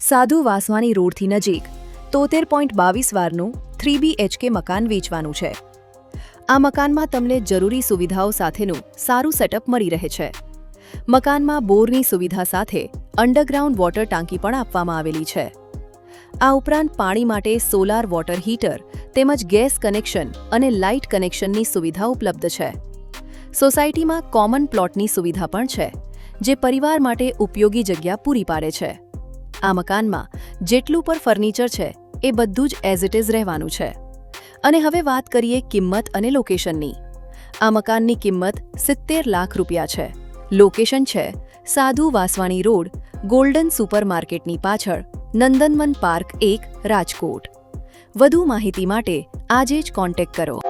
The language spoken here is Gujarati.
સાધુ વાસવાની રોડથી નજીક 73.22 વારનું 3 BHK મકાન વેચવાનું છે. આ મકાનમાં તમને જરૂરી સુવિધાઓ સાથેનું સારું સેટઅપ મળી રહે છે. મકાનમાં બોરની સુવિધા સાથે અંડરગ્રાઉન્ડ વોટર ટાંકી પણ આપવામાં આવેલી છે. આ ઉપરાંત પાણી માટે સોલાર વોટર હીટર તેમજ ગેસ કનેક્શન અને લાઇટ કનેક્શનની સુવિધા ઉપલબ્ધ છે. સોસાયટીમાં કોમન પ્લોટની સુવિધા પણ છે, જે પરિવાર માટે ઉપયોગી જગ્યા પૂરી પાડે છે. આ મકાનમાં જેટલું પણ ફર્નિચર છે એ બધું જ એઝ ઇટ ઇઝ રહેવાનું છે. અને હવે વાત કરીએ કિંમત અને લોકેશનની. આ મકાનની કિંમત 70 લાખ રૂપિયા છે. લોકેશન છે સાધુ વાસવાણી રોડ, ગોલ્ડન સુપરમાર્કેટની પાછળ, નંદનવન પાર્ક 1, રાજકોટ. વધુ માહિતી માટે આજે જ કોન્ટેક્ટ કરો.